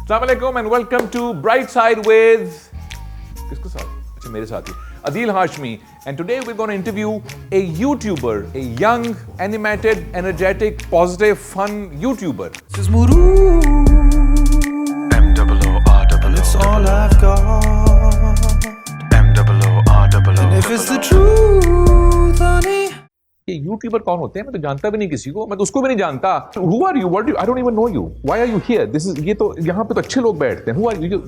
Assalamu alaikum and welcome to Bright Side with किसके साथ? अच्छा मेरे साथ ही Adil Hashmi, and today we're going to interview a YouTuber, a young, animated, energetic, positive, fun YouTuber. This is Mooroo, M-O-O-R-O-O, and it's all I've got, M-O-O-R-O-O, and if it's the truth, honey. ये YouTuber कौन होते हैं? मैं तो जानता भी नहीं किसी को, मैं तो उसको भी नहीं जानता. Who are you? What do you? I don't even know you. Why are you here? This is ये तो यहाँ पे तो अच्छे लोग बैठते हैं. Who are you?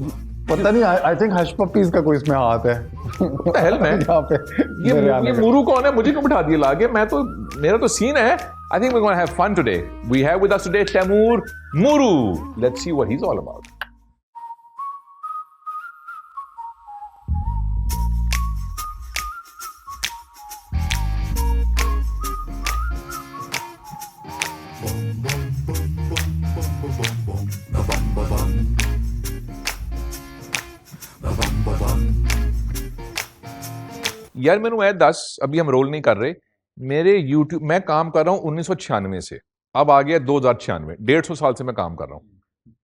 पता नहीं. I think Hush Puppies का कोई इसमें हाथ है. What the hell man? यहाँ पे ये मूरू कौन है? मुझे क्यों बिठा दिया लाके? मेरा तो सीन है. I think we're going to have fun today. We have with us today Mooroo. Let's see what he's all about. यार मैंने ऐड 10 अभी हम रोल नहीं कर रहे. मेरे YouTube मैं काम कर रहा हूँ 1996 से, अब आ गया 2096, 150 साल से मैं काम कर रहा हूँ.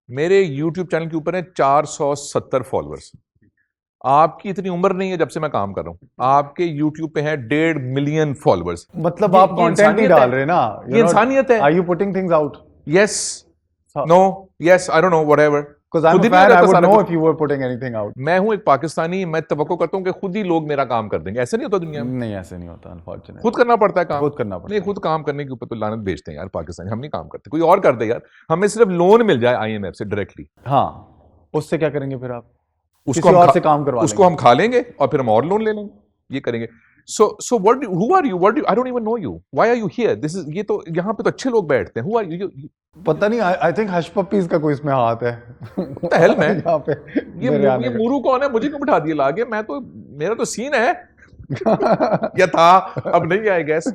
मेरे YouTube चैनल के ऊपर है 470 फॉलोअर्स. आपकी इतनी उम्र नहीं है जब से मैं काम कर रहा हूँ, आपके YouTube पे है 1.5 मिलियन फॉलोअर्स. मतलब आप कंटेंट ही डाल रहे हैं ना. ये इंसानियत है. Are you putting things out? Yes. No. Yes. I don't know. Whatever. Because I'm a fan, I would know if you were putting anything out. मैं हूँ एक पाकिस्तानी, मैं तवक्को करता हूँ कि खुद ही लोग मेरा काम कर देंगे. ऐसा नहीं होता दुनिया में. नहीं ऐसे नहीं होता अनफॉर्चुनेटली. खुद करना पड़ता है काम. खुद करना पड़ता है. नहीं खुद काम करने के ऊपर तो लानत भेजते हैं यार पाकिस्तानी. हम नहीं काम करते, कोई और कर दे यार. हमें सिर्फ लोन मिल जाए IMF से डायरेक्टली. हाँ, उससे क्या करेंगे फिर आप? उसको हम और से काम करवा उसको हम खा लेंगे और फिर हम और लोन ले लेंगे. ये करेंगे. So what? Who are you? What do you? I don't even know you. Why are you here? This is ये तो यहाँ पे तो अच्छे लोग बैठते हैं. Who are you? पता नहीं. I think Hush Puppies का कोई इसमें हाथ है. What the hell man? यहाँ पे ये मूरू कौन है? मुझे क्यों बिठा दिया लाके? मेरा तो सीन है. या था, अब नहीं है I guess.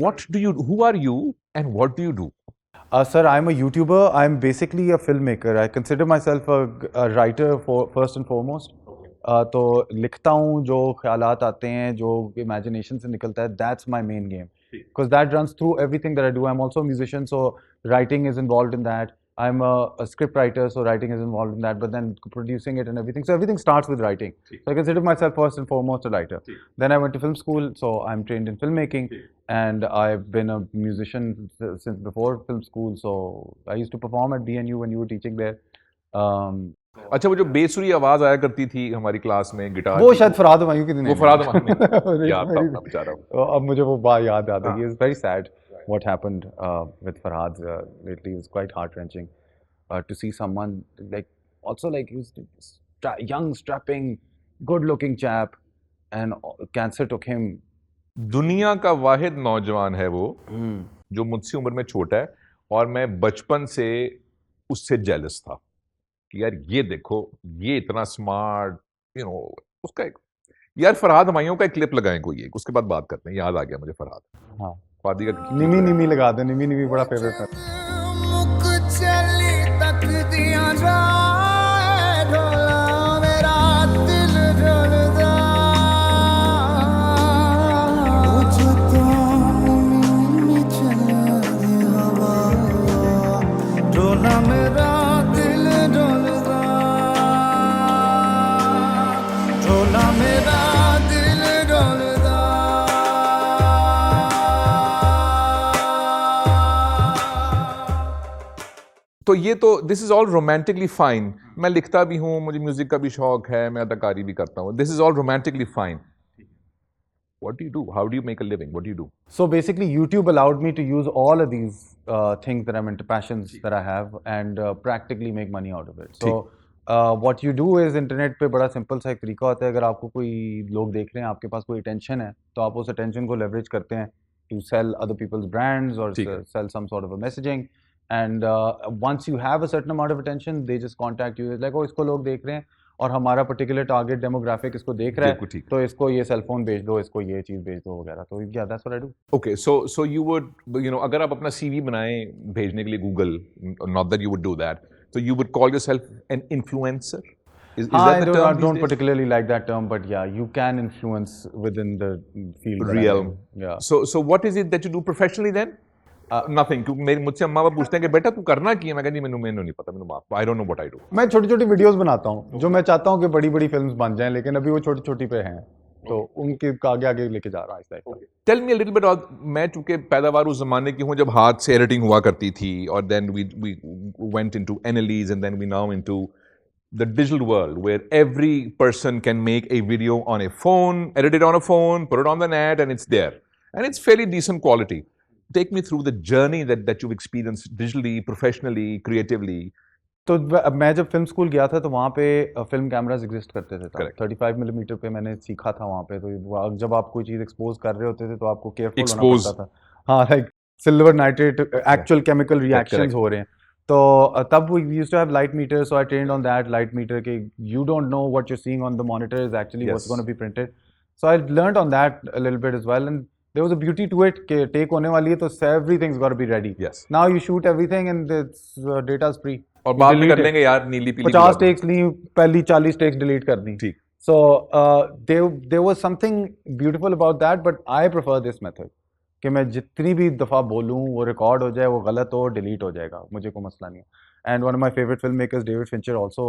What do you? Who are you? And what do you do? Sir, I'm a YouTuber. I'm basically a filmmaker. I consider myself a writer first and foremost. तो लिखता हूँ जो ख्यालात आते हैं, जो इमेजिनेशन से निकलता है. That's my main game. Because that runs through everything that I do. I'm also a musician, so writing is involved in that. I'm a script writer, so writing is involved in that. But then producing it and everything. So everything starts with writing. So I consider myself first and foremost a writer. Then I went to film school, so I'm trained in filmmaking. And I've been a musician since before film school. So I used to perform at BNU when you were teaching there. अच्छा, वो जो बेसुरी आवाज आया करती थी हमारी class में guitar, वो शायद फरहाद हुमायूं के दिन. वो फरहाद हुमायूं याद था अपना बेचारा. अब मुझे वो बात याद आ गई. It's very sad what happened with Farhad lately. It's quite heart-wrenching to see someone like also like he was young, strapping, good-looking chap, and cancer took him. दुनिया का वाहिद नौजवान है वो जो मुझसे उम्र में छोटा है, और मैं बचपन से उससे जेलस था कि यार ये देखो, ये इतना स्मार्ट, उसका एक यार फरहाद हुमायूं का एक क्लिप लगाएं कोई एक, उसके बाद बात करते हैं. याद आ गया मुझे फरहाद. हाँ, फादी का निमी निमी लगा दे. निमी निमी बड़ा फेवरेट है. तो ये तो this is all romantically fine. मैं लिखता भी हूँ, मुझे म्यूजिक का भी शौक है, मैं अदाकारी भी करता हूँ. This is all romantically fine. What do you do? How do you make a living? What do you do? So basically, YouTube allowed me to use all of these things that I'm into, passions that I have, and practically make money out of it. So what you do is internet पे बड़ा simple सा एक तरीका होता है. अगर आपको कोई लोग देख रहे हैं, आपके पास कोई attention है, तो आप उस attention को leverage करते हैं to sell other people's brands or sell some sort of a messaging. And once you have a certain amount of attention, they just contact you. It's like, oh, इसको लोग देख रहे हैं और हमारा पर्टिकुलर टारगेट डेमोग्राफिक इसको देख रहा है, तो इसको ये सेल फोन भेज दो, इसको ये चीज भेज दो वगैरह. तो yeah, that's what I do. Okay, so you would, अगर आप अपना CV बनाएं भेजने के लिए Google, not that you would do that, so you would call yourself an influencer? Is that the term? I don't particularly like that term, but yeah, you can influence within the field. Realm. Yeah. So what is it that you do professionally then? Nothing, क्योंकि मेरे मुझसे अम्मा पापा पूछते हैं कि बेटा तू करना की है, मैं कहती मैंने नहीं पता, मैंने माफ, आई don't know what I do. मैं छोटी छोटी वीडियोस बनाता हूँ जो मैं चाहता हूँ कि बड़ी बड़ी फिल्म्स बन जाएं, लेकिन अभी वो छोटी छोटी पे हैं, तो उनके आगे आगे लेके जा रहा है इस टाइप का। Tell me a little bit, मैं चूंकि पैदावार उस जमाने की हूं जब हाथ से एडिटिंग हुआ करती थी, और then we went into analyse and then we now into the digital world where every person can make a video on a phone, edit it on a phone, put it on the net, and it's there. And it's fairly decent quality. Take me through the journey that you've experienced digitally, professionally, creatively. तो मैं जब film school गया था तो वहाँ पे film cameras exist करते थे, Correct. 35 मिलीमीटर पे मैंने सीखा था वहाँ पे। तो जब आप कोई चीज़ एक्सपोज कर रहे होते थे तो आपको केयरफुल होना Expose. पड़ता था। हाँ, like silver nitrate actual chemical reactions correct. हो रहे हैं। तो तब we used to have light meter, so I trained on that light meter के you don't know what you seeing on the monitor is actually what's gonna be printed. So I learned on that a little bit as well, and there was a beauty to it कि take होने वाली है तो everything's got to be ready. Yes. Now you shoot everything and its data is free. और बाद में कर लेंगे यार, नीली पीली 50 टेक्स ली, पहली 40 टेक्स डिलीट कर दी। ठीक। So there was something beautiful about that, but I prefer this method कि मैं जितनी भी दफ़ा बोलूँ वो रिकॉर्ड हो जाए, वो गलत हो डिलीट हो जाएगा, मुझे कोई मसला नहीं है। And one of my favourite film makers David Fincher also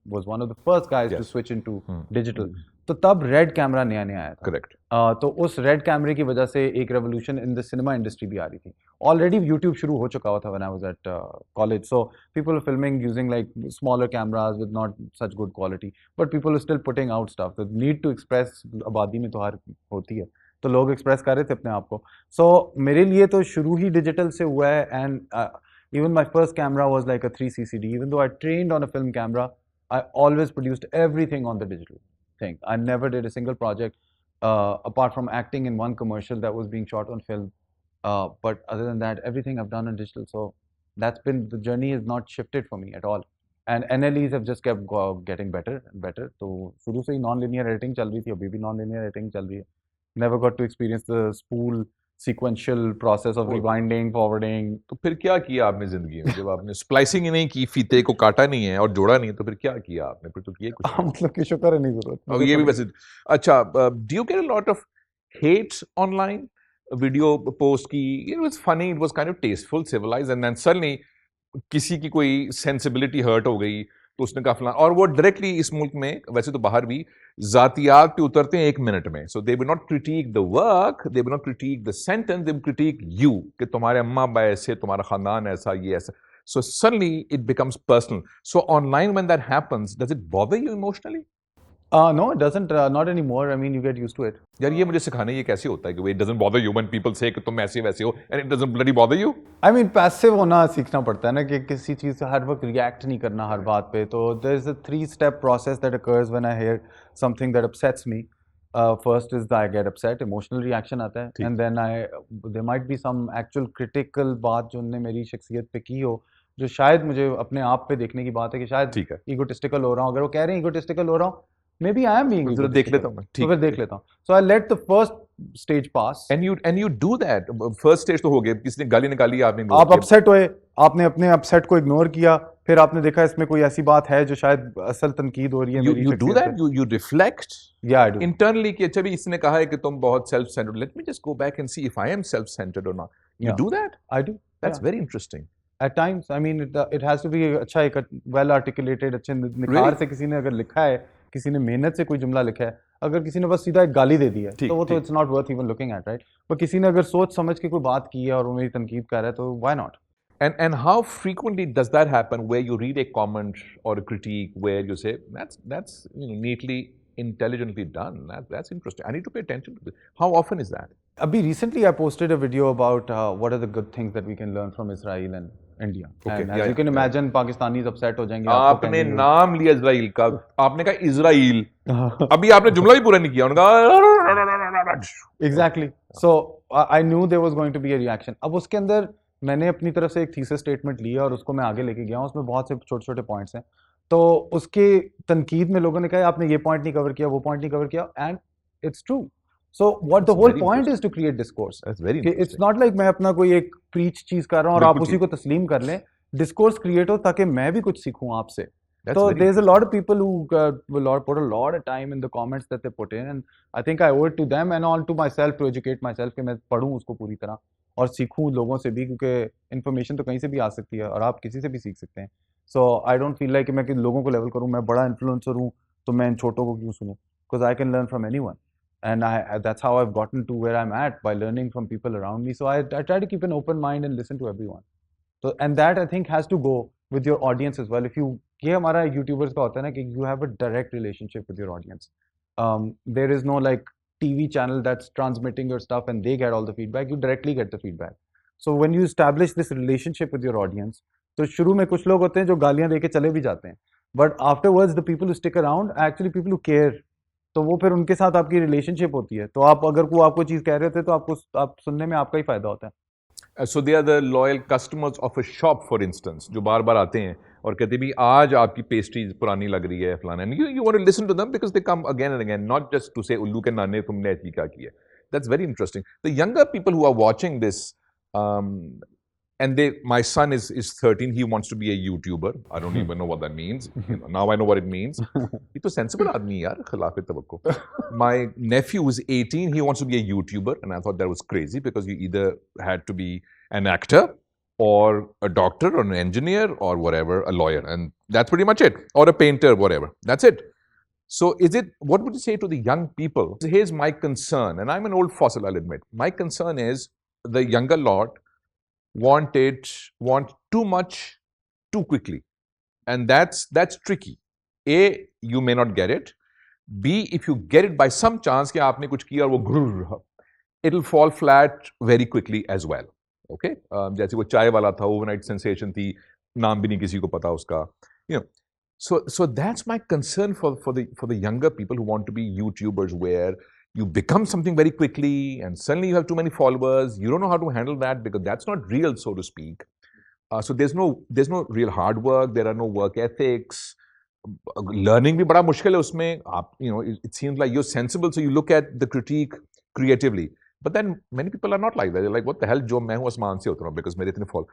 was one of the first guys to switch into digital. तो तब रेड कैमरा नया नया आया था। करेक्ट। तो उस रेड कैमरे की वजह से एक revolution in the cinema industry भी आ रही थी। ऑलरेडी यूट्यूब शुरू हो चुका हुआ था when I was at college, so people are filming using like smaller cameras with not such good quality, but people are still putting out stuff. The need to express आबादी में तो हर होती है, तो लोग एक्सप्रेस कर रहे थे अपने आप को। सो मेरे लिए तो शुरू ही डिजिटल से हुआ है, and even my first camera was like a 3 CCD. Even though I trained on a film camera, I always produced everything on the digital thing. I never did a single project apart from acting in one commercial that was being shot on film. But other than that, everything I've done on digital. So that's been, the journey has not shifted for me at all. And NLEs have just kept getting better and better. So शुरू से ही non-linear editing चल रही थी, अभी भी non-linear editing चल रही है. Never got to experience the spool sequential process of rewinding, forwarding. तो फिर क्या किया आपने जिंदगी में जब आपने स्प्लाइसिंग ही नहीं की, फीते को काटा नहीं है और जोड़ा नहीं है, तो फिर क्या किया आपने? फिर तो किए कुछ नहीं। मतलब कि शुक्र है नहीं जरूरत। और ये भी वैसे अच्छा, do you get a lot of hates online video post की? It was funny, it was kind of tasteful, civilised, and then suddenly किसी की कोई सेंसिबिलिटी हर्ट हो गई तो उसने कहा फलाना, और वो डायरेक्टली इस मुल्क में, वैसे तो बाहर भी, जातियात पे उतरते हैं 1 मिनट में। So they will not critic the work, they will not critic the sentence, they will critic you, कि तुम्हारे अम्मा अब्बा ऐसे, तुम्हारा खानदान ऐसा, ये ऐसा। So suddenly it becomes personal. So online when that happens, does it bother you emotionally? No, it doesn't. Not anymore. I mean, you get used to it. यार ये मुझे सिखाने, ये कैसे होता है कि it doesn't bother you when people say कि तुम ऐसे वैसे हो, and it doesn't bloody bother you? I mean, passive होना सीखना पड़ता है ना, कि किसी चीज़ से हर वक्त react नहीं करना हर बात पे। तो there is a 3-step process that occurs when I hear something that upsets me. First is that I get upset, emotional reaction आता है, and then there might be some actual critical बात जो उन्होंने मेरी शख्सियत पे की हो, जो शायद मुझे अपने आप पे देखने की बात है कि शायद egotistical हो रहा हूँ। अगर वो कह रहे हैं egotistical हो रहा हूँ, maybe I am being egotistical, देख लेता हूँ मैं, तो फिर देख लेता हूँ। So I let the first stage pass. And you do that. First stage तो हो गया, किसी ने गाली निकाली, आपने ignore आप किया। अपसेट हुए, आपने अपने अपसेट को इग्नोर किया, फिर आपने देखा इसमें कोई ऐसी बात है जो शायद असल तनकीद हो रही है मेरी You do शख्सियत that, पे। you reflect Yeah, I do. internally कि अच्छा भी इसने कहा है कि तुम बहुत self-centered, let me just go back and see if I am self-centered or not. You Yeah. do that? I do. That's Yeah. very interesting. At times, I mean, it has to be अच्छा, एक well articulated, अच्छे निखार से किसी ने अगर लिखा है, किसी ने मेहनत से कोई जुमला लिखा है, अगर किसी ने बस सीधा एक गाली दे दी है, तो वो तो it's not worth even looking at, right? पर किसी ने अगर सोच समझ के कोई बात की है और वो मेरी तनकीद कर रहा है, तो why not? And how frequently does that happen where you read a comment or a critique where you say that's neatly, intelligently done, that's interesting, I need to pay attention to this? How often is that? Abhi recently I posted a video about what are the good things that we can learn from Israel and India. Okay, And as you can imagine, Pakistanis upset हो जाएंगे। आपने नाम लिया Israel का, आपने कहा Israel, अभी आपने जुमला भी पूरा नहीं किया, उनका Exactly. So I knew there was going to be a reaction. अब उसके अंदर मैंने अपनी तरफ से एक थीसिस स्टेटमेंट लिया और उसको मैं आगे लेके गया हूँ। उसमें बहुत से छोटे छोटे पॉइंट्स हैं। तो उसके तनकीद में लोगों ने कहा आपने ये पॉइंट नहीं कवर किया, वो पॉइंट नहीं कवर किया, and it's true. So what the whole point is to create discourse. That's very interesting. It's not like मैं अपना कोई एक preach चीज कर रहा हूँ और आप उसी को तस्लीम कर लें। Discourse create हो ताकि मैं भी कुछ सीखूं आपसे। So there's a lot of people who will put a lot of time in the comments that they put in, and I think I owe it to them and on to myself to educate myself कि मैं पढूं उसको पूरी तरह और सीखूं लोगों से भी, क्योंकि इन्फॉर्मेशन तो कहीं से भी आ सकती है और आप किसी से भी सीख सकते हैं. सो आई डोंट फील लाइक कि मैं लोगों को लेवल करूं, मैं बड़ा इन्फ्लुएंसर हूं तो मैं इन छोटों को क्यों सुनूं, because I can learn from anyone. And that's how I've gotten to where I'm at, by learning from people around me. So I try to keep an open mind and listen to everyone. So, and that I think has to go with your audience as well. If you, ये हमारा YouTubers का होता है ना कि you have a direct relationship with your audience. There is no like TV channel that's transmitting your stuff and they get all the feedback. You directly get the feedback. So when you establish this relationship with your audience, तो शुरू में कुछ लोग होते हैं जो गालियां देके चले भी जाते हैं, but afterwards the people who stick around are actually people who care. तो वो फिर उनके साथ आपकी रिलेशनशिप होती है, तो आप अगर वो आपको चीज़ कह रहे थे तो आपको आप सुनने में आपका ही फायदा होता है. So they are the loyal customers of a shop, for instance, जो बार बार आते हैं और कहते भी आज आपकी पेस्ट्री पुरानी लग रही है फलाना. And you want to listen to them because they come again and again, not just to say उल्लू के नाने तुमने ऐसी क्या किया. That's very interesting. The younger people who are watching this, and my son is 13. He wants to be a YouTuber. I don't even know what that means. Now I know what it means. ये तो sensible आदमी है यार, खिलाफ तवक्को. My nephew is 18. He wants to be a YouTuber, and I thought that was crazy because you either had to be an actor or a doctor or an engineer or whatever, a lawyer, and that's pretty much it, or a painter, whatever. That's it. So what would you say to the young people? Here's my concern, and I'm an old fossil, I'll admit. My concern is the younger lot want too much too quickly, and that's tricky. A, you may not get it. B, if you get it by some chance कि आपने कुछ किया और वो घुर्र, it'll fall flat very quickly as well. Okay, जैसे वो चाय वाला था, overnight sensation थी, नाम भी नहीं किसी को पता उसका. You know, so that's my concern for the younger people who want to be YouTubers, where you become something very quickly and suddenly you have too many followers. You don't know how to handle that because that's not real, so to speak. So there's no real hard work. There are no work ethics. Learning भी बड़ा मुश्किल है उसमें. आप, it seems like you're sensible, so you look at the critique creatively. But then many people are not like that. They're like, what the hell, जो मैं हूँ आसमान से उतरा because मेरे इतने fall.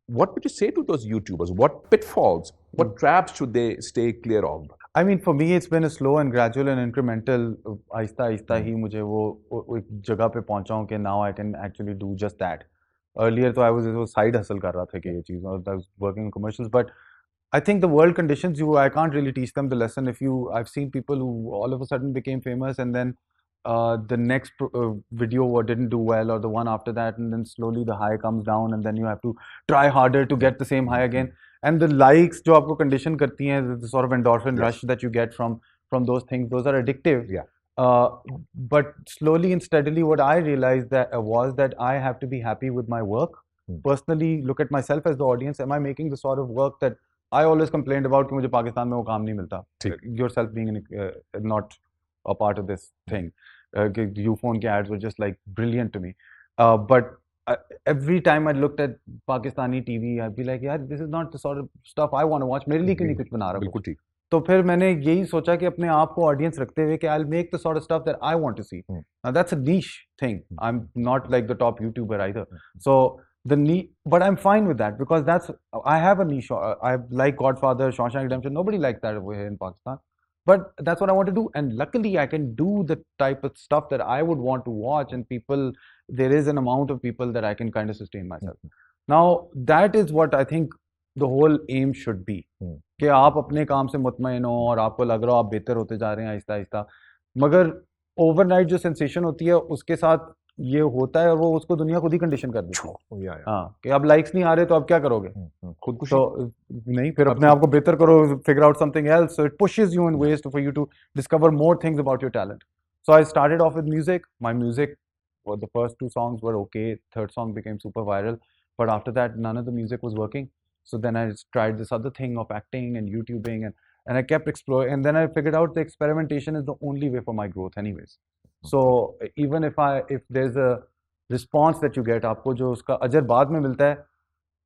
What would you say to those YouTubers? What pitfalls, what traps should they stay clear of? I mean, for me, it's been a slow and gradual and incremental. Aahista Aahista ही मुझे वो एक जगह पे पहुंचा हूँ कि now I can actually do just that. Earlier, तो I was side hustle कर रहा था कि ये चीज़, I was working in commercials, but I think the world conditions you. I can't really teach them the lesson. I've seen people who all of a sudden became famous and then the next video didn't do well, or the one after that, and then slowly the high comes down and then you have to try harder to get the same high again. And the likes जो आपको condition करती हैं, the sort of endorphin rush that you get from those things, those are addictive. Yeah. But slowly and steadily, what I realized was that I have to be happy with my work. Personally, look at myself as the audience. Am I making the sort of work that I always complained about कि मुझे पाकिस्तान में वो काम नहीं मिलता. Yourself being not a part of this thing. You phone के ads were just like brilliant to me. But every time I looked at Pakistani TV, I'd be like, yeah, this is not the sort of stuff I want to watch. मेरे लिए क्यों नहीं कुछ बना रहा? बिल्कुल ठीक. तो फिर मैंने यही सोचा कि अपने आप को ऑडियंस रखते हुए कि I'll make the sort of stuff that I want to see. Now that's a niche thing. I'm not like the top YouTuber either. So but I'm fine with that because I have a niche. I like Godfather, Shawshank Redemption. Nobody likes that over here in Pakistan. But that's what I want to do. And luckily I can do the type of stuff that I would want to watch, and there is an amount of people that I can kind of sustain myself. Now that is what I think the whole aim should be. कि आप अपने काम से मुतमईन हो और आपको लग रहा हो आप बेहतर होते जा रहे हैं आहिस्ता आहिस्ता, मगर ओवरनाइट जो सेंसेशन होती है उसके साथ ये होता है और वो उसको दुनिया खुद ही कंडीशन कर देती है. हाँ, कि अब लाइक्स नहीं आ रहे तो अब क्या करोगे? खुद तो नहीं, फिर अपने आप को बेहतर करो, figure out something else. So it pushes you in ways for you to discover more things about your talent. So I started off with music. My music, the first 2 songs were okay, third song became super viral, but after that none of the music was working. So then I tried this other thing of acting and YouTubing, and I kept exploring, and then I figured out the experimentation is the only way for my growth anyways. So even if there's a response that you get, आपको जो उसका अजर बाद में मिलता है,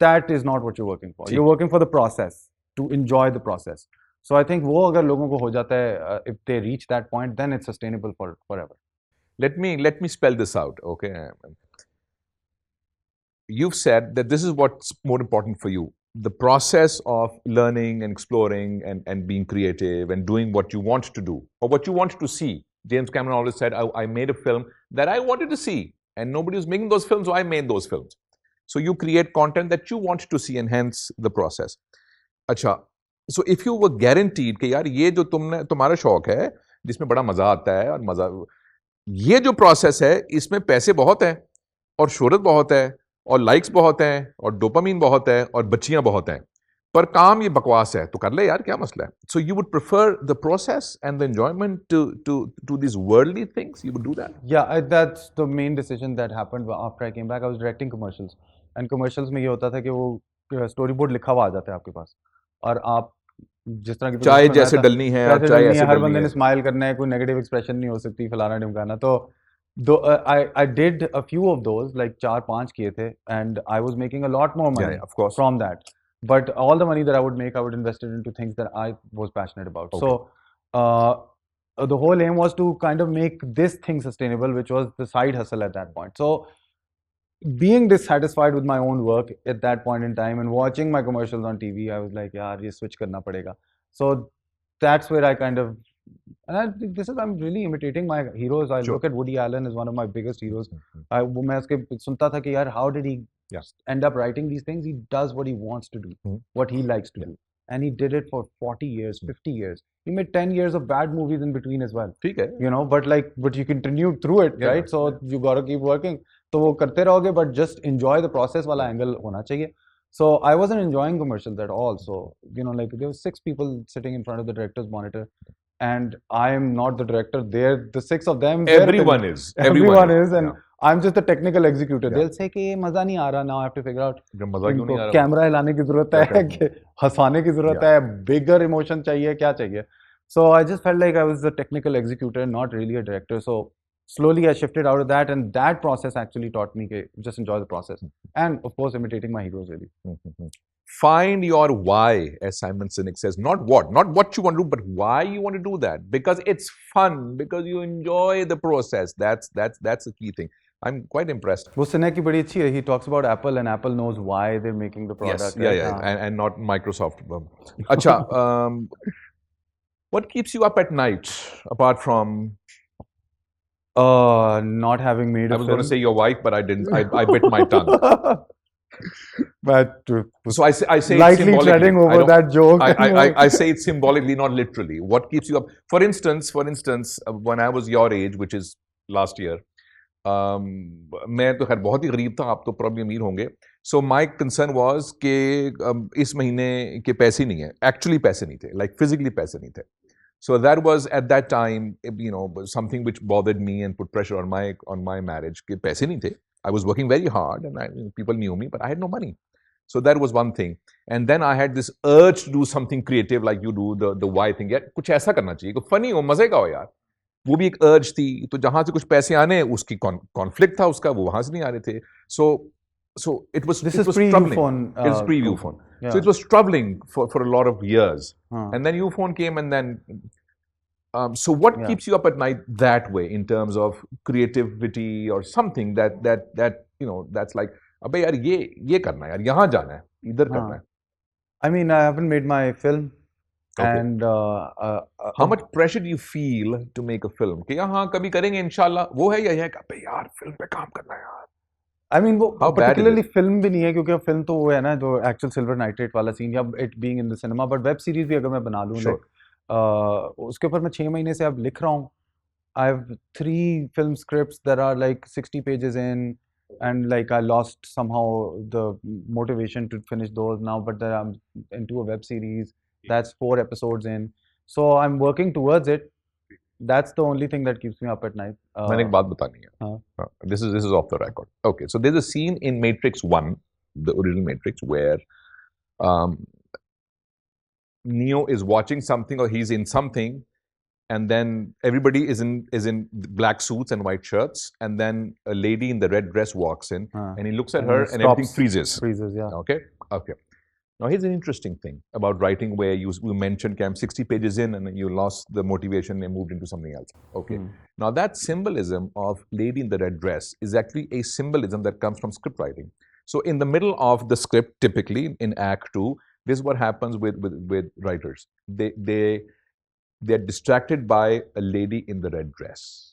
that is not what you're working for. You're working for the process, to enjoy the process. So I think वो अगर लोगों को हो जाता है, if they reach that point, then it's sustainable forever. Let me spell this out, okay? You've said that this is what's more important for you. The process of learning and exploring and being creative and doing what you want to do or what you want to see. James Cameron always said, I made a film that I wanted to see. and nobody was making those films, so I made those films. So you create content that you want to see, and hence the process. अच्छा, so if you were guaranteed कि यार ये जो तुम्हारा शौक है जिसमें बड़ा मजा आता है और मजा, ये जो प्रोसेस है इसमें पैसे बहुत हैं और शोहरत बहुत है और लाइक्स बहुत हैं और डोपामीन बहुत है और बच्चियां बहुत हैं, पर काम ये बकवास है, तो कर ले यार, क्या मसला है? So you would prefer the process and the enjoyment to these worldly things? You would do that? Yeah, that's the main decision that happened after I came back. I was directing commercials, and commercials में ये होता था कि वो storyboard लिखा हुआ आ जाता है आपके पास, और आप जिस तरह की चाय जैसे डलनी है और चाय ऐसे हर डलनी बंदे है। ने स्माइल करना है, कोई नेगेटिव एक्सप्रेशन नहीं हो सकती, फलाना ढिमकाना। तो I did a few of those, like 4-5 किए थे, and I was making a lot more money of course. from that. But all the money that I would make, I would invest it into things that I was passionate about. Okay. So the whole aim was to kind of make this thing sustainable, which was the side hustle at that point. So being dissatisfied with my own work at that point in time and watching my commercials on TV, I was like, yaar, ye switch karna padega. So that's where I kind of, I'm really imitating my heroes. I look at Woody Allen as one of my biggest heroes. मैं उसके सुनता था कि यार, how did he end up writing these things? He does what he wants to do, what he likes to do. And he did it for 40 years, 50 years. He made 10 years of bad movies in between as well. You know, but you continued through it, right? So you got to keep working. तो वो करते रहोगे, but just enjoy the process वाला angle होना चाहिए. So I wasn't enjoying commercials at all. So, you know, like there were 6 people sitting in front of the director's monitor, and I am not the director. They're the 6 of them. Everyone is. And I'm just a technical executor. They'll say कि ये मजा नहीं आ रहा. Now I have to figure out मजा क्यों नहीं आ रहा? Camera हिलाने की जरूरत है, कि हंसाने की जरूरत है, bigger emotion चाहिए, क्या चाहिए? So I just felt like I was a technical executor, not really a director. So slowly I shifted out of that, and that process actually taught me to just enjoy the process, and of course imitating my heroes really. Find your why, as Simon Sinek says. Not what you want to do, but why you want to do that. Because it's fun, because you enjoy the process. That's the key thing. I'm quite impressed. वो Sinek की बड़ी अच्छी है. He talks about Apple, and Apple knows why they're making the product. Yes, and not Microsoft. Acha, what keeps you up at night apart from? Not having made. I was going to say your wife, but I didn't. I bit my tongue. But so I say lightly treading over that joke. I say it symbolically, not literally. What keeps you up? For instance, when I was your age, which is last year, मैं तो खैर बहुत ही गरीब था, आप तो probably अमीर होंगे. So my concern was कि इस महीने के पैसे नहीं है. Actually पैसे नहीं थे. Like physically पैसे नहीं थे. So that was at that time, you know, something which bothered me and put pressure on my marriage. कि पैसे नहीं थे. I was working very hard, and people knew me, but I had no money. So that was one thing. And then I had this urge to do something creative, like you do the why thing. यार कुछ ऐसा करना चाहिए, कुछ funny हो, मजे का हो यार. वो भी एक urge थी. तो जहाँ से कुछ पैसे आने, उसकी conflict था उसका, वो वहाँ से नहीं आ रहे थे. So it was troubling. It was pre-view phone. Yeah. So it was troubling for a lot of years. And then U-phone came, and then so what keeps you up at night that way in terms of creativity or something that you know, that's like, अबे यार ये करना है यार, यहाँ जाना है, इधर करना है. I mean, I haven't made my film. And how much pressure do you feel to make a film? कि हाँ कभी करेंगे इंशाल्लाह, वो है या ये कि अबे यार फिल्म पे काम करना है यार. I mean, वो particularly film भी नहीं है, क्योंकि film तो वो है ना, जो actual silver nitrate वाला scene, या it being in the cinema. But web series भी अगर मैं बना लूँ, उसके ऊपर मैं 6 महीने से अब लिख रहा हूँ. I have 3 film scripts that are like 60 pages in, and like I lost somehow the motivation to finish those now, but then I'm into a web series that's 4 episodes in. So I'm working towards it. That's the only thing that keeps me up at night. मैंने एक बात बतानी है. This is off the record. Okay, so there's a scene in Matrix 1, the original Matrix, where Neo is watching something, or he's in something, and then everybody is in black suits and white shirts, and then a lady in the red dress walks in, and he looks at her, and everything freezes. Yeah. Okay. Now here's an interesting thing about writing, where you mentioned Cam 60 pages in and you lost the motivation and moved into something else. Okay. Now that symbolism of lady in the red dress is actually a symbolism that comes from script writing. So in the middle of the script, typically in Act 2, this is what happens with writers. They're distracted by a lady in the red dress.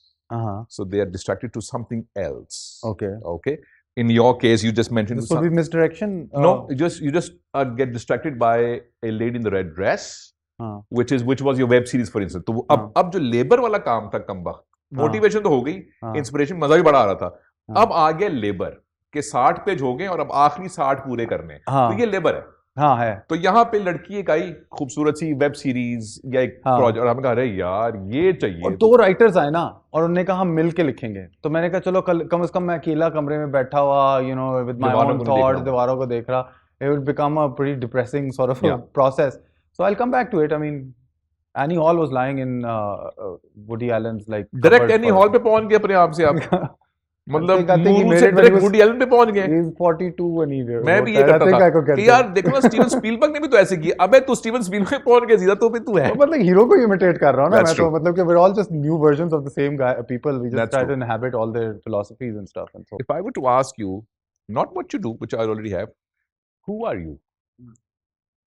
So they are distracted to something else. Okay. Okay. In your case, you just mentioned This would be misdirection. no, you just get distracted by a lady in the red dress, which was your web series, for instance. तो अब जो labour वाला काम था कम्बा, motivation तो हो गई, inspiration मजा भी बड़ा आ रहा था, अब आ गया लेबर के 60 पेज हो गए और अब आखिरी 60 पूरे करने हैं, तो ये लेबर है। हाँ है। तो यहाँ पे लड़की एक आई खूबसूरत सी वेब सीरीज या एक प्रोजेक्ट, और हमने कहा अरे यार ये चाहिए, और 2 राइटर्स आए ना और उन्होंने कहा हम मिल के लिखेंगे, तो मैंने कहा चलो कम से कम मैं अकेला कमरे में बैठा हुआ, you know, with my own thoughts, दीवारों को देख रहा, it would become a pretty depressing sort of a process. So I'll come back to it. I mean, Annie Hall was lying in Woody Allen's like direct any hall पे पहुंच गए अपने आप से आप, मतलब मूरू से डायरेक्ट वुडी एलन पे पहुंच गए। He's 42 when he was, मैं भी ये करता था कि यार देखो ना स्टीवन स्पीलबर्ग ने भी तो ऐसे किया, अबे तू स्टीवन स्पीलबर्ग पे पहुंच गया सीधा, तो भी तू है, मतलब हीरो को इमिटेट कर रहा हूं ना मैं, तो मतलब कि we're all just new versions of the same guy people, we just try to inhabit all their philosophies and stuff. And so if I were to ask you not what you do, which I already have, who are you?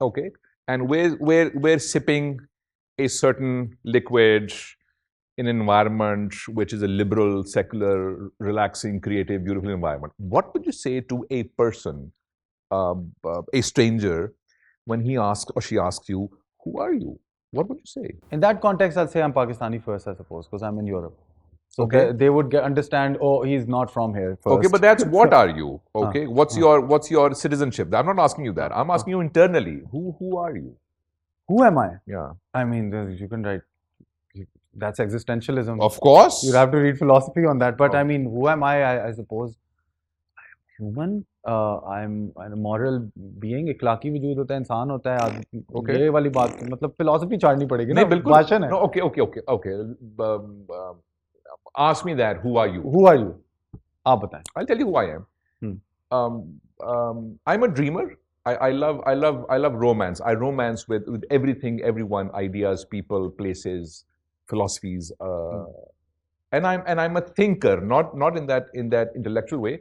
Okay, and we're sipping a certain liquid in an environment which is a liberal, secular, relaxing, creative, beautiful environment. What would you say to a person, a stranger, when he asks or she asks you, who are you? What would you say? In that context, I'll say I'm Pakistani first, I suppose, because I'm in Europe. So okay, they would understand, oh, he's not from here first. Okay, but that's what are you? Okay, what's your citizenship? I'm not asking you that. I'm asking you internally. Who are you? Who am I? Yeah. I mean, you can write. That's existentialism. Of course. You have to read philosophy on that. But I mean, who am I? I suppose I am human. I'm a moral being. इखलाकी वजूद होता है, इंसान होता है। Okay. ये वाली बात मतलब philosophy चाड़नी पड़ेगी ना? नहीं बिल्कुल। भाषण है। No, okay. Ask me that. Who are you? Who are you? आप बताएं। I'll tell you who I am. I'm a dreamer. I love romance. I romance with everything, everyone, ideas, people, places, philosophies, and I'm a thinker, not in that intellectual way.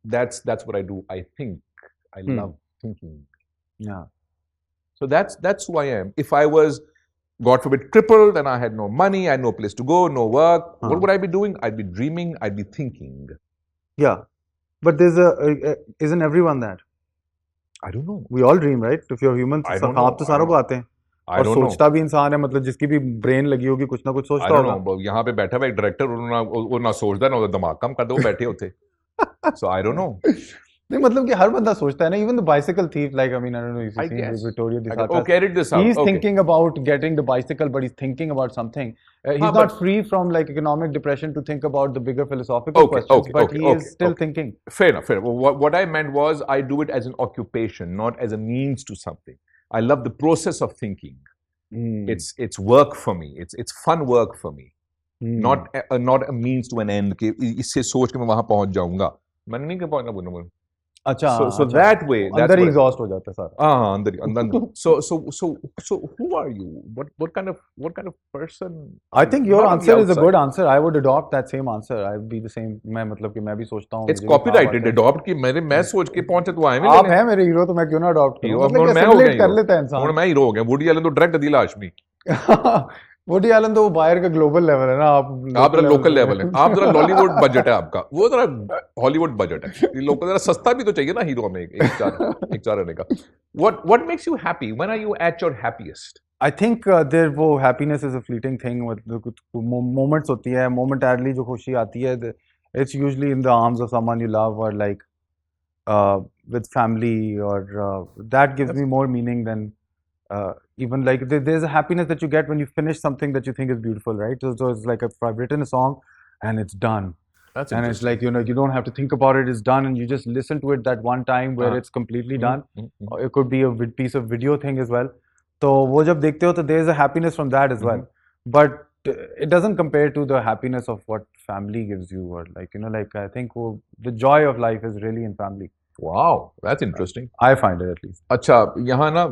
That's what I do. I think. I love thinking. Yeah. So that's who I am. If I was, God forbid, crippled and I had no money, I had no place to go, no work, what would I be doing? I'd be dreaming. I'd be thinking. Yeah, but isn't everyone that? I don't know. We all dream, right? If you're human, ख्वाब तो सारों को आते हैं। और सोचता भी इंसान है, मतलब जिसकी भी ब्रेन लगी होगी कुछ ना कुछ सोचता होगा। यहाँ पे बैठा हुआ एक डायरेक्टर, वो ना सोचता ना दिमाग कम कर दो, वो बैठे होते। So I don't know. नहीं मतलब कि हर बंदा सोचता है ना, even the bicycle thief, like I mean I don't know if you've seen Victoria Disata. Okay, read this out. He's thinking about getting the bicycle, but he's thinking about something. He's not free from like economic depression to think about the bigger philosophical questions, but he is still thinking. Fair enough. What I meant was I do it as an occupation, not as a means to something. I love the process of thinking. It's work for me. It's fun work for me. Not a means to an end. कि इससे सोच के मैं वहाँ पहुँच जाऊँगा। मैंने नहीं कहा पहुँचना बोलना। अच्छा। So that way. अंदर ही exhaust हो जाता है सारा। हाँ अंदर। So who are you? What kind of person? I think your answer is a good answer. I would adopt that same answer. I would be the same. मैं मतलब कि मैं भी सोचता हूँ। It's copyrighted. Adopt कि मैं सोच के पहुँचे तो आए में। आप हैं मेरे हीरो, तो मैं क्यों ना adopt करूँ? मतलब मैं हो गया कर लेता है इंसान। मैं हीरो हो गया। वुडी एलन तो डायरेक्ट दिल आशमी। वुडी एलन तो वो बाहर का ग्लोबल लेवल है ना, आप जरा लोकल लेवल है, आप जरा लॉलीवुड बजट है आपका, वो जरा हॉलीवुड बजट है, लोकल जरा सस्ता भी तो चाहिए ना हीरो में एक चार रहने का। What makes you happy? When are you at your happiest? I think वो happiness is a fleeting thing. Moments होती है, momentarily जो खुशी आती है, it's usually in the arms of someone you love, or like with family, or that gives me more meaning than even like there's a happiness that you get when you finish something that you think is beautiful, right? So it's like if I've written a song and it's done, and it's like, you know, you don't have to think about it, it's done, and you just listen to it that one time where it's completely done. It could be a piece of video thing as well. So wo jab dekhte ho, to there's a happiness from that as well, but it doesn't compare to the happiness of what family gives you, or like, you know, like I think the joy of life is really in family. Wow, that's interesting. I find it at least. अच्छा, यहाँ ना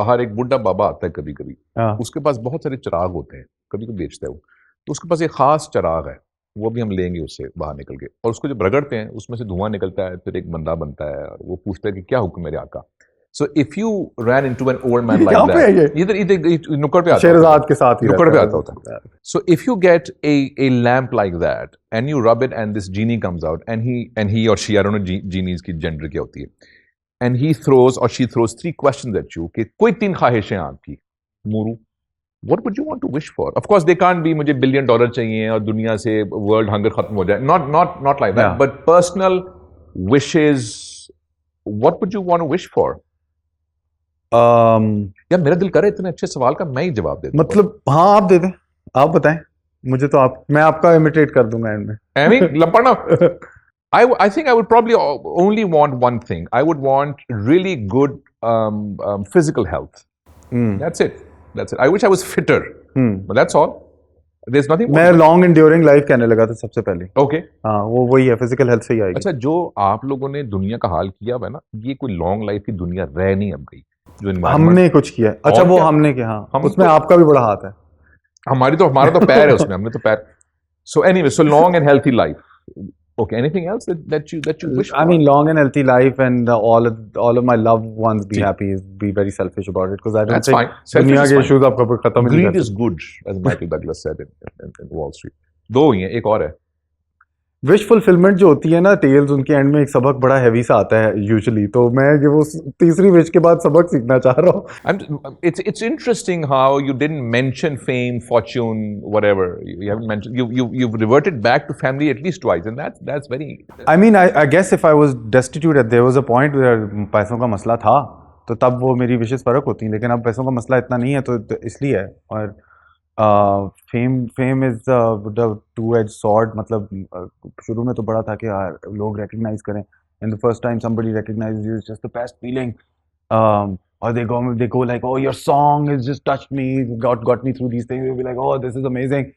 बाहर एक बुड्ढा बाबा आता है कभी कभी, उसके पास बहुत सारे चिराग होते हैं, कभी कभी बेचता है वो, तो उसके पास एक खास चिराग है, वो भी हम लेंगे उससे बाहर निकल के, और उसको जब रगड़ते हैं उसमें से धुआं निकलता है, फिर एक बंदा बनता है, और वो पूछता है कि क्या हुक्म मेरे आका। So if you ran into an old man like यहाँ पे है ये? that, इधर नुक्कड़ पे आता शेरजाद के साथ ही नुक्कड़ पे आता रहता होता है. So if you get a lamp like that and you rub it and this genie comes out and he or she, I don't know genies की gender क्या होती है, and he throws or she throws 3 questions at you कि कोई 3 ख्वाहिशें आपकी, Mooroo, what would you want to wish for? Of course they can't be मुझे $1 billion चाहिए और दुनिया से world hunger खत्म हो जाए, not like that, Yeah. but personal wishes, what would you want to wish for? यार मेरा दिल करे इतने अच्छे सवाल का मैं ही जवाब दे दूं. मतलब हाँ आप दे दें, आप बताएं मुझे, तो आप, मैं आपका इमिटेट कर दूंगा एंड में. I mean, लपड़ना. I think I would probably only want one thing. I would want really good physical health. That's it. I wish I was fitter. But that's all. There's nothing. मैं long enduring life कहने लगा था सबसे पहले. Okay. हाँ वो वही है, फिजिकल हेल्थ से ही आएगी. अच्छा, जो आप लोगों ने दुनिया का हाल किया है ना, ये कोई लॉन्ग लाइफ की दुनिया रह नहीं अब गई. जो हमने कुछ किया. अच्छा वो हमने किया. हाँ उसमें आपका भी बड़ा हाथ है. हमारा तो पैर है उसमें. हमने तो पैर. So anyway, so long and healthy life. Okay. Anything else that you wish for? I mean, long and healthy life and all of my loved ones be happy. Be very selfish about it because I don't That's think fine. Selfish दुनिया is के fine. issues आपका कोई खत्म नहीं Greed करते. is good, as Michael Douglas said in Wall Street. 2 ही हैं, एक और है. विश फुलफिलमेंट जो होती है ना, टेल्स, उनके एंड में एक सबक बड़ा हैवी सा आता है यूजुअली. तो मैं ये वो तीसरी विश के बाद सबक सीखना चाह रहा हूँ. It's interesting how you didn't mention fame, fortune, whatever. You haven't mentioned. You've reverted back to family at least twice, and that's very. I mean, I guess if I was destitute, there was a point where पैसों का मसला था, तो तब वो मेरी विशेष फर्क होती हैं. लेकिन अब पैसों का मसला इतना नहीं है, तो इसलिए है. और fame is the two edge sword. मतलब शुरू में तो बड़ा था कि यार लोग रिकग्नाइज करें, and the first time somebody recognizes you is just the best feeling. Or they go like, oh, your song has just touched me, got me through these things. You'll be like, oh, this is amazing.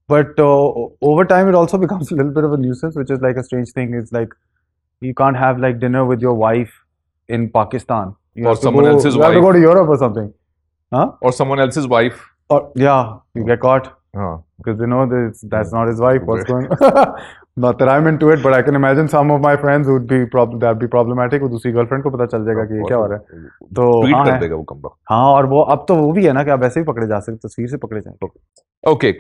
But over time it also becomes a little bit of a nuisance, which is like a strange thing. It's like you can't have like dinner with your wife in Pakistan. Or someone else's wife. You have to go to Europe or something. Huh? Or someone else's wife. Or yeah, you get caught. Because you know that's not his wife. What's going on? Not that I'm into it, but I can imagine some of my friends would be that'd be problematic. वो दूसरी girlfriend को पता चल जाएगा कि ये क्या हो रहा है. तो ट्वीट कर देगा वो कम्बा. हाँ, और वो अब तो वो भी है ना कि आप वैसे ही पकड़े जा सकते, तस्वीर से पकड़े जाएंगे. Okay.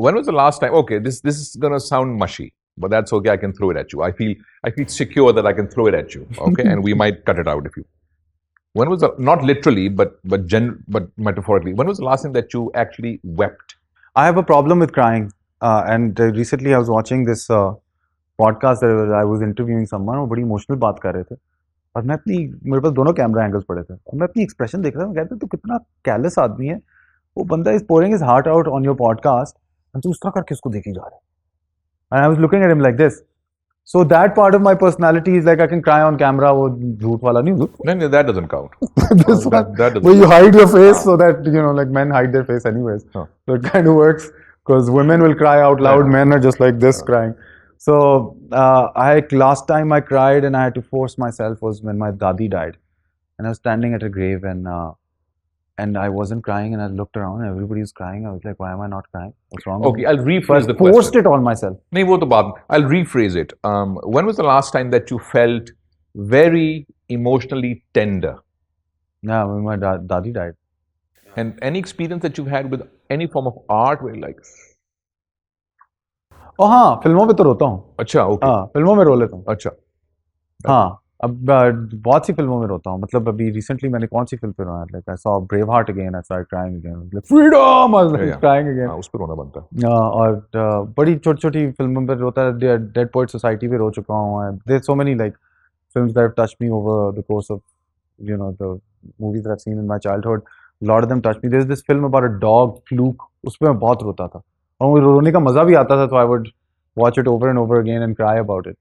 When was the last time? Okay, this is gonna sound mushy, but that's okay. I can throw it at you. I feel secure that I can throw it at you. Okay, and we might cut it out if you. When was not literally, but metaphorically? When was the last time that you actually wept? I have a problem with crying, and recently I was watching this podcast. I was interviewing someone. वो बड़ी emotional बात कर रहे थे, और मेरे पास दोनों camera angles पड़े थे, और मैं अपनी एक्सप्रेशन देख रहा हूँ. कहते तू कितना कैरलेस आदमी है. वो बंदा is pouring his heart out on your podcast, and तू उस तरह करके उसको देखी जा रहा है. And I was looking at him like this. So that part of my personality is like I can cry on camera. वो झूठ वाला नहीं. No, that doesn't count. This one, that doesn't where you hide your face so that like men hide their face anyways. So it kind of works because women will cry out loud. Men are just like this crying. So last time I cried and I had to force myself was when my dadi died, and I was standing at her grave, and I wasn't crying, and I looked around and everybody was crying. I was like, why am I not crying? What's wrong? Okay, I'll rephrase the question. I forced question. it on myself. नहीं वो तो बात. I'll rephrase it. When was the last time that you felt very emotionally tender? Yeah, when my dadi died. And any experience that you've had with any form of art where like. Oh हाँ, फिल्मों में तो रोता हूँ. अच्छा, okay. हाँ, फिल्मों में रो लेता हूँ. अच्छा. हाँ, अब बहुत सी फिल्मों में रोता हूँ. मतलब अभी रिसेंटली मैंने कौन सी फिल्म पे रोया? Like I saw Braveheart again, I started crying again. Like freedom, I was like crying again. हाँ, उस पर रोना बनता है. और बड़ी छोटी-छोटी फिल्मों पे रोता है. Dead Poet Society पे रो चुका हूँ. There's so many like films that have touched me over the course of the movies that I've seen in my childhood. A lot of them touched me. There's this film about a dog, Fluke. उसपे मैं बहुत रोता था. और मुझे रोने का मजा भी आता था, so I would watch it over and over again and cry about it.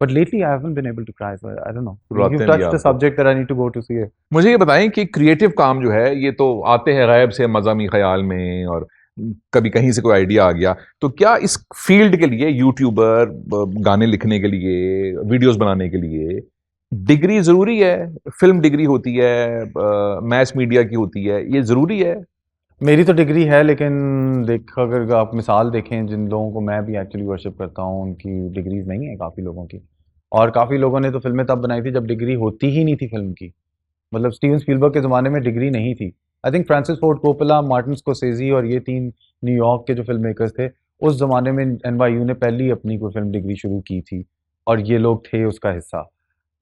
But lately I haven't been able to cry, so I don't know. You've touched the subject that I need to go to see it. मुझे ये बताएं कि creative काम जो है ये तो आते हैं गायब से मज़ामी ख्याल में, और कभी कहीं से कोई आइडिया आ गया. तो क्या इस फील्ड के लिए, यूट्यूबर, गाने लिखने के लिए, वीडियोस बनाने के लिए डिग्री ज़रूरी है? फिल्म डिग्री होती है, मैस मीडिया की होती है, ये ज़रूरी है? मेरी तो डिग्री है, लेकिन अगर आप मिसाल देखें, जिन लोगों को मैं भी एक्चुअली वर्शिप करता हूँ, उनकी डिग्रीज नहीं है काफ़ी लोगों की. और काफ़ी लोगों ने तो फिल्में तब बनाई थी जब डिग्री होती ही नहीं थी फिल्म की. मतलब स्टीवन स्पीलबर्ग के ज़माने में डिग्री नहीं थी। I think Francis Ford Coppola, Martin Scorsese और ये 3 न्यूयॉर्क के जो फ़िल्म मेकर्स थे, उस ज़माने में एनवाईयू ने पहली अपनी कोई फ़िल्म डिग्री शुरू की थी और ये लोग थे उसका हिस्सा।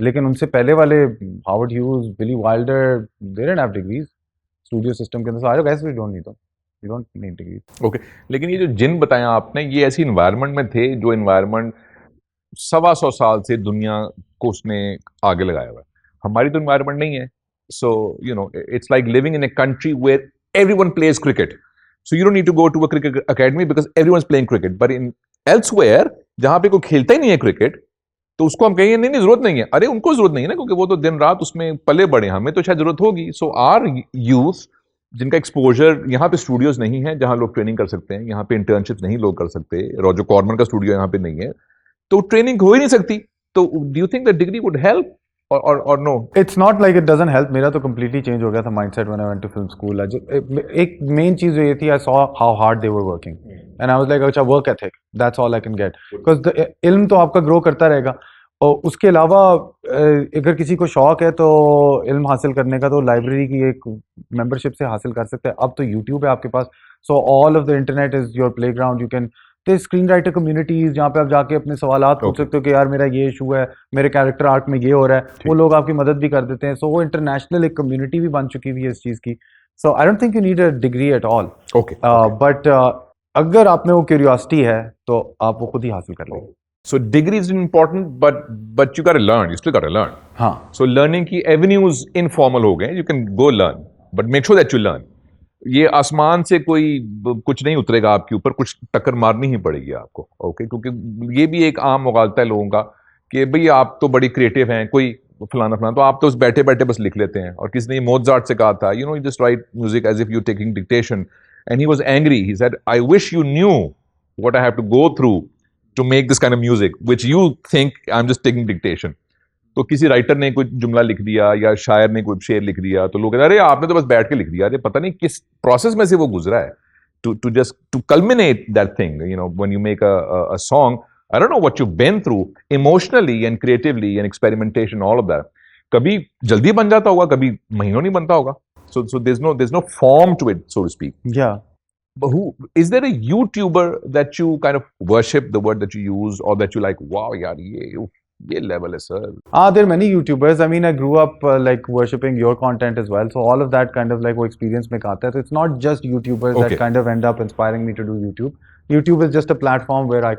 लेकिन उनसे पहले वाले Howard Hughes, Billy Wilder, they didn't have degrees studio system के अंदर। So I guess we don't need them, we don't need degrees. Okay, लेकिन ये जो जिन बताया आपने, ये ऐसी इन्वायरमेंट में थे जो इन्वायरमेंट 125 साल से दुनिया को उसने आगे लगाया हुआ है। हमारी तो इन्वायरमेंट नहीं है। So you know it's like living in a country where everyone plays cricket, so you don't need to go to a cricket academy because everyone is playing cricket, but in elsewhere जहां पे कोई खेलता ही नहीं है cricket, तो उसको हम कहेंगे नहीं नहीं जरूरत नहीं है। अरे उनको जरूरत नहीं है ना, क्योंकि वो तो दिन रात उसमें पले बड़े, हमें तो शायद जरूरत होगी। सो आर यूथ जिनका एक्सपोजर, यहाँ पे स्टूडियोज नहीं है जहां लोग ट्रेनिंग कर सकते हैं, यहाँ पे इंटर्नशिप नहीं लोग कर सकते, रॉजर कॉर्मन का स्टूडियो यहाँ पे नहीं है, तो ट्रेनिंग हो ही नहीं सकती। तो do you think that degree would help और no? It's not like it doesn't help. मेरा तो कंप्लीटली चेंज हो गया था mindset when I went to film school. एक मेन चीज ये थी, I saw how hard they were working and I was like अच्छा, work ethic, that's all I can get, because इल्म तो आपका ग्रो करता रहेगा। और उसके अलावा अगर किसी को शौक है तो इल्म हासिल करने का, तो लाइब्रेरी की एक मेंबरशिप से हासिल कर सकते हैं। अब तो यूट्यूब है आपके पास, so all of the internet is your playground. You can, तो स्क्रीन राइटर कम्युनिटीज जहाँ पे आप जाके अपने सवालात पूछ सकते हो कि यार मेरा ये इशू है, मेरे कैरेक्टर आर्क में ये हो रहा है, वो लोग आपकी मदद भी कर देते हैं। सो वो इंटरनेशनल एक कम्युनिटी भी बन चुकी हुई है इस चीज़ की। So I don't think you need a degree at all. Okay, but अगर आप में वो क्यूरियोसिटी है तो आप वो खुद ही हासिल कर लेंगे। So degree is important, but you got to learn, you still got to learn. हाँ, सो लर्निंग की एवेन्यूज इनफॉर्मल हो गए, you can go learn, but make sure that you learn. ये आसमान से कोई कुछ नहीं उतरेगा आपके ऊपर, कुछ टक्कर मारनी ही पड़ेगी आपको। ओके, क्योंकि ये भी एक आम मुगालता है लोगों का कि भाई आप तो बड़ी क्रिएटिव हैं, कोई फलाना फलाना, तो आप तो बैठे बैठे बस लिख लेते हैं। और किसी ने मोज़ार्ट से कहा था, you know, you just write music as if you taking dictation, and he was angry, he said I wish you knew what I have to go through to make this kind of music which you think I am just taking dictation. तो किसी writer ने कोई जुमला लिख दिया या शायर ने कोई शेर लिख दिया, तो लोग कहते हैं अरे आपने तो बस बैठ के लिख दिया। अरे पता नहीं किस प्रोसेस में से वो गुजरा है to just to culminate that thing, you know, when you make a song. I don't know what you been through emotionally and creatively and experimentation, all of that. कभी जल्दी बन जाता होगा, कभी महीनों नहीं बनता होगा। सो there's no form to it, so to speak. yeah. But who is there a YouTuber that you kind of worship, the word that you use, or that you like, wow yaar ye level hai sir? There are many YouTubers. I mean, I grew up like worshipping your content as well. So all of that kind of like वो experience में आता है. So it's not just YouTubers Okay. that kind of end up inspiring me to do YouTube. YouTube is just a platform where I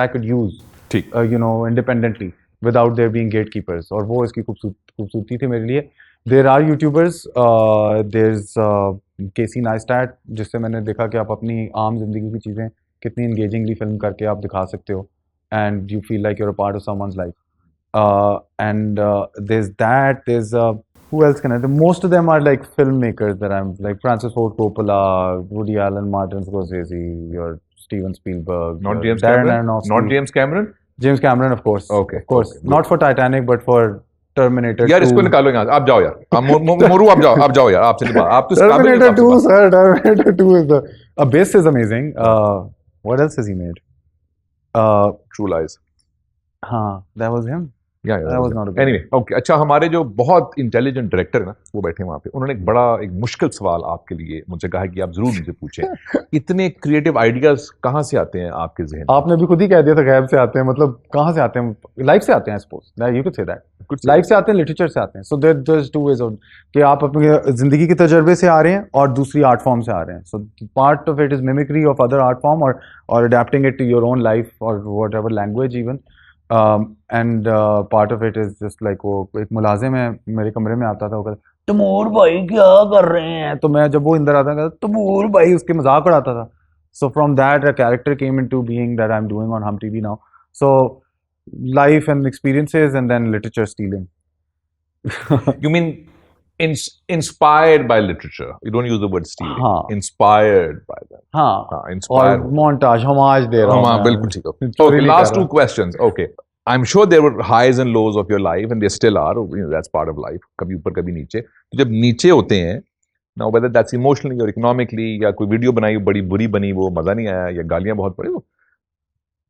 could use, ठीक, you know, independently without there being gatekeepers. और वो इसकी खूबसूरती थी मेरे लिए. There are YouTubers. There's Casey Neistat, जिससे मैंने देखा कि आप अपनी आम जिंदगी की चीजें कितनी engagingly फिल्म करके आप दिखा सकते हो, and you feel like you're a part of someone's life. And there's that. There's who else can I? Most of them are like filmmakers that I'm like Francis Ford Coppola, Woody Allen, Martin Scorsese, your Steven Spielberg, not James Darren Cameron, Aronofsky. not James Cameron. James Cameron, of course. Okay, of course. okay, Not for Titanic, but for Terminator यार 2. इसको निकालो यहाँ से, आप जाओ यार, आप मोरू आप जाओ यार, आपसे नहीं बात, आप तो इस काबिल नहीं हो, Terminator आपसे 2, बात। sir. Terminator 2 is the Abyss is amazing. What else has he made? True Lies. हाँ, that was him. Yeah, That was not a good. anyway, okay, अच्छा, हमारे जो बहुत इंटेलिजेंट डायरेक्टर है ना, वो बैठे हैं वहाँ पे, उन्होंने एक मुश्किल सवाल आपके लिए मुझे कहा कि आप जरूर मुझे पूछें। इतने क्रिएटिव आइडियाज कहाँ से आते हैं आपके जहन में? आपने भी खुद ही कह दिया था गैब से आते हैं, मतलब कहाँ से आते हैं? लाइफ से आते हैं, suppose you could say that. Life से आते हैं, लिटरेचर से आते हैं। So there is two ways of कि आप अपने जिंदगी के तजर्बे से आ रहे हैं और दूसरी आर्ट फॉर्म से आ रहे हैं। So part of it is mimicry of other art form और adapting it to your own life और whatever language even. And part of it is just like, वो एक मुलाजिम है मेरे कमरे में आता था, वो कहता तमूर भाई क्या कर रहे हैं, तो मैं जब वो अंदर आता था तमूर भाई उसके मजाक उड़ाता था। So from that, a character came into being that I'm doing on Hum TV now. So life and experiences, and then literature stealing. You mean inspired by literature? You don't use the word stealing. हाँ. Inspired by that. हाँ. Inspired. और montage, homage दे रहा हूँ हाँ, मैं। बिल्कुल ठीक है। चोरी Okay, नहीं last कर two questions. Okay. I'm sure there were highs and lows of your life, and there still are. You know, that's part of life. कभी ऊपर कभी नीचे। तो जब नीचे होते हैं, now whether that's emotionally or economically, या कोई वीडियो बनाई बड़ी बुरी बनी, वो मजा नहीं आया, या गालियां बहुत पड़ी,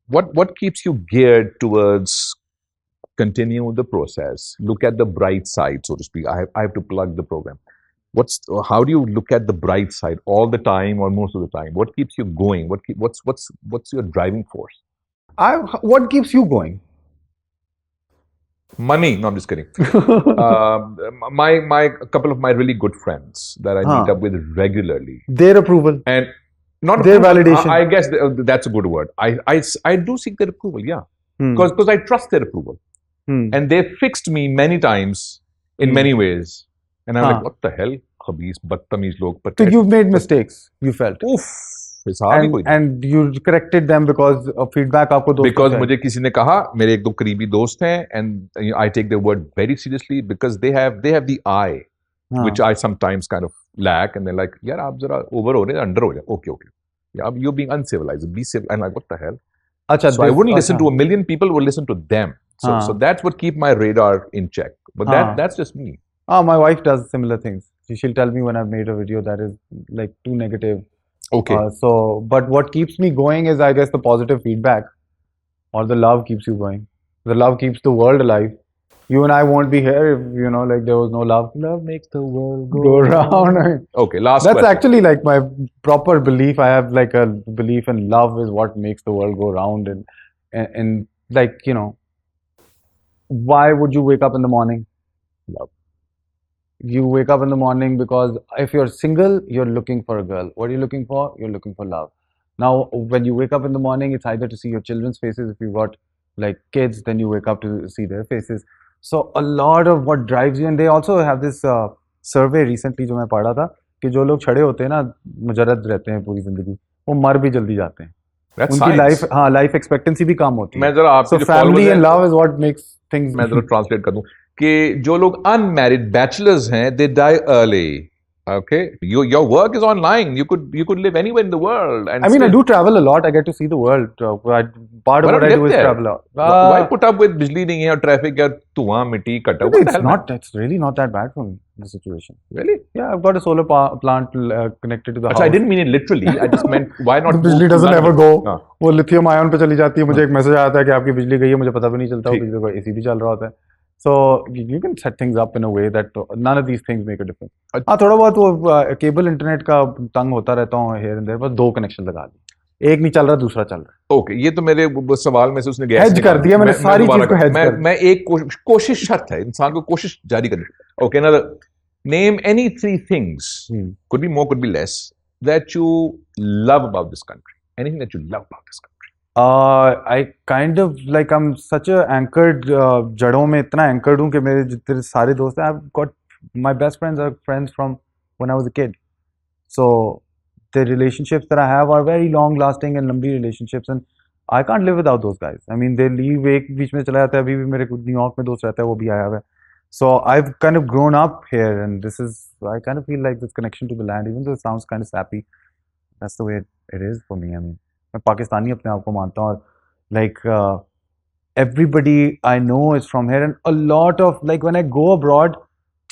what keeps you geared towards continue the process, look at the bright side, so to speak. I have to plug the program. How do you look at the bright side all the time or most of the time? What keeps you going? What's your driving force? What keeps you going? Money. No, I'm just kidding. My a couple of my really good friends that I meet up with regularly, Their approval. and not Their approval, validation. I guess that's a good word. I do seek their approval, yeah, because I trust their approval, and they fixed me many times in many ways, and I'm like, what the hell, khabees, badtameez log. So you've made mistakes. You felt. Oof. And you corrected them because of feedback आपको दोस्तों because से मुझे किसी ने कहा, मेरे एक दो करीबी दोस्त हैं, and I take their word very seriously because they have the eye, which I sometimes kind of lack, and they're like, यार आप जरा over हो रहे हैं, under हो जाए, okay, yeah, you're being uncivilized, be civil. I'm like, what the hell? अच्छा, so I wouldn't listen to a million people, would listen to them. So that's what keep my radar in check. But that's just me. My wife does similar things. She'll tell me when I've made a video that is like too negative. Okay. But what keeps me going is, I guess, the positive feedback, or the love keeps you going. The love keeps the world alive. You and I won't be here if, like there was no love. Love makes the world go round. Okay, last That's question. actually like my proper belief. I have like a belief in love is what makes the world go round. And like, why would you wake up in the morning? Love. You wake up in the morning because if you're single, you're looking for a girl. What are you looking for? You're looking for love. Now, when you wake up in the morning, it's either to see your children's faces. If you've got like kids, then you wake up to see their faces. So a lot of what drives you, and they also have this survey recently जो मैं पढ़ा था कि जो लोग छड़े होते हैं ना, मुजर्रद रहते हैं पूरी जिंदगी, वो मर भी जल्दी जाते हैं. उनकी life expectancy भी कम होती है. So family and love is what makes things. मैं जरा translate कर दूं कि जो लोग unmarried bachelors हैं, they die early. Okay, your work is online. You could live anywhere in the world. And I mean, I do travel a lot. I get to see the world. Part of what I do is travel out. Why put up with बिजली नहीं है और traffic या धुआं मिट्टी कटा? It's really not that bad for me, the situation. Really? Yeah, I've got a solar plant connected to the house. I didn't mean it literally. I just meant why not? बिजली doesn't ever go. वो lithium ion पे चली जाती है. मुझे एक message आता है कि आपकी बिजली गई है. मुझे पता भी नहीं चलता. बिजली का AC भी चल रहा होता है. So you can set things up in a way that none of these things make a difference. हाँ, थोड़ा बहुत वो केबल इंटरनेट का तंग होता रहता हूँ here and there. बस 2 कनेक्शन लगा दिए. एक नहीं चल रहा, दूसरा चल रहा है. Okay, ये तो मेरे सवाल में से उसने गैस hedge कर दिया. मैंने सारी चीज को hedge कर दिया. मैं एक कोशिश शर्त है इंसान को कोशिश जारी करनी. Okay, another. Name any 3 things. Could be more, could be less. That you love about this country. Anything that you love about this country. I kind of like I'm such a anchored जड़ों में इतना anchored हूँ कि मेरे जितने सारे दोस्त हैं, I've got my best friends are friends from when I was a kid. So the relationships that I have are very long lasting and लंबी relationships, and I can't live without those guys. I mean, they leave, एक बीच में चला जाता है. अभी भी मेरे New York में दोस्त रहता है, वो भी आया हुआ है. So I've kind of grown up here, and I kind of feel like this connection to the land, even though it sounds kind of sappy. That's the way it is for me. I mean, मैं पाकिस्तानी अपने आप को मानता हूँ, और like everybody I know is from here, and a lot of like when I go abroad,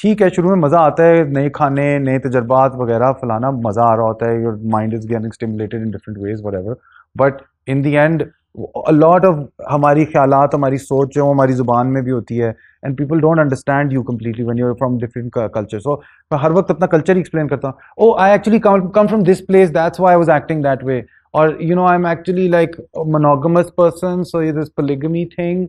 ठीक है, शुरू में मज़ा आता है, नए खाने, नए तजर्बात वगैरह फलाना, मज़ा आ रहा होता है, your mind is getting stimulated in different ways, whatever. But in the end, a lot of हमारी ख्यालात, हमारी सोच जो हमारी ज़ुबान में भी होती है, and people don't understand you completely when you're from different culture. So मैं हर वक्त अपना culture explain करता हूँ. Oh, I actually come from this place, that's why I was acting that way. Or I'm actually like a monogamous person, so this polygamy thing.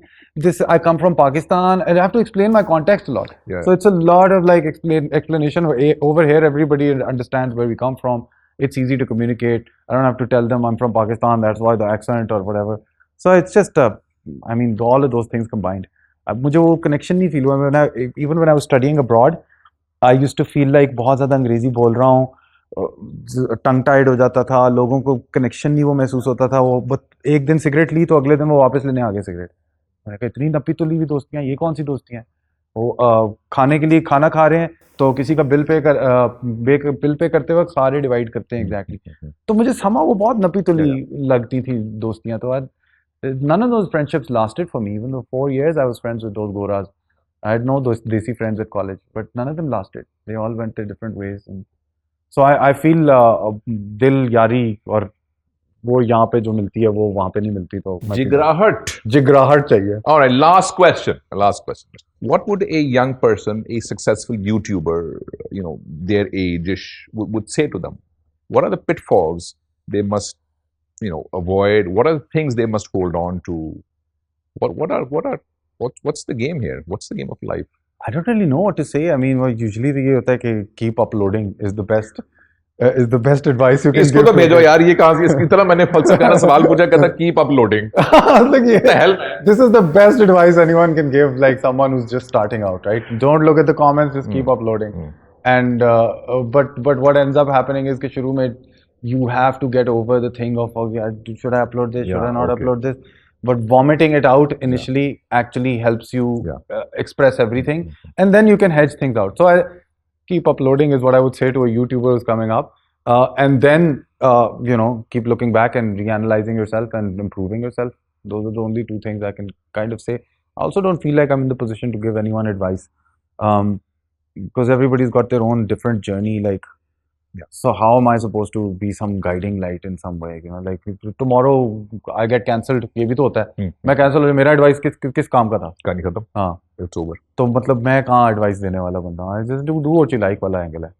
I come from Pakistan, and I have to explain my context a lot. Yeah. So it's a lot of like explanation. Over here, everybody understands where we come from. It's easy to communicate. I don't have to tell them I'm from Pakistan. That's why the accent or whatever. So it's just I mean, all of those things combined. मुझे वो connection नहीं feel हुआ. Even when I was studying abroad, I used to feel like बहुत ज़्यादा अंग्रेजी बोल रहा हूँ. टंग टाइड हो जाता था, लोगों को कनेक्शन नहीं वो महसूस होता था. वो एक दिन सिगरेट ली तो अगले दिन वो वापस लेने आ गए सिगरेट. मैंने कहा इतनी नपी तो ली हुई दोस्तियाँ, ये कौन सी दोस्तियाँ? वो खाने के लिए खाना खा रहे हैं तो किसी का बिल पे करते वक्त सारे डिवाइड करते हैं एग्जैक्टली. तो मुझे समा वो बहुत नपी तुली लगती थी दोस्तियाँ. तो none of those friendships lasted for me. Even though 4 years I was friends with those goras, I had no those desi friends at college, but none of them lasted. They all went their different ways. And so I feel dil yari or वो यहाँ पे जो मिलती है वो वहाँ पे नहीं मिलती, तो जिगराहट चाहिए. All right, last question. What would a young person, a successful YouTuber, their age-ish, would say to them? What are the pitfalls they must, avoid? What are the things they must hold on to? What's the game here? What's the game of life? I don't really know what to say. I mean, usually ये होता है कि keep uploading is the best advice you can इसको give. तो भेजो यार, ये कहाँ से इसकी तरह मैंने फलसफाना सवाल पूछा, कहता keep uploading. Like, What the hell? This is the best advice anyone can give, like someone who's just starting out, right? Don't look at the comments, just keep uploading. And but what ends up happening is कि शुरू में you have to get over the thing of, oh yeah, should I upload this? Should I not upload this? But vomiting it out initially actually helps you express everything, and then you can hedge things out. So I keep uploading is what I would say to a YouTuber who's coming up, and then keep looking back and reanalyzing yourself and improving yourself. Those are the only two things I can kind of say. I also don't feel like I'm in the position to give anyone advice, because everybody's got their own different journey. Like, so how am I supposed to be some guiding light in some way? Like tomorrow I get cancelled. ये भी तो होता है. मैं cancel हो, मेरा advice किस काम का था? कहानी खत्म. हाँ, it's over. तो मतलब मैं कहाँ advice देने वाला बंदा? I just do what you like वाला angle है.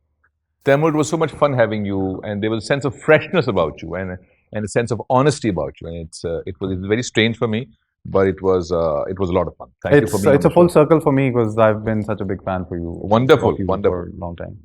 Taimur, it was so much fun having you, and there was a sense of freshness about you, and a sense of honesty about you, and it was very strange for me, but it was a lot of fun. Thank you for being on It's a the full show. circle for me because I've been such a big fan for you. Wonderful. For a long time.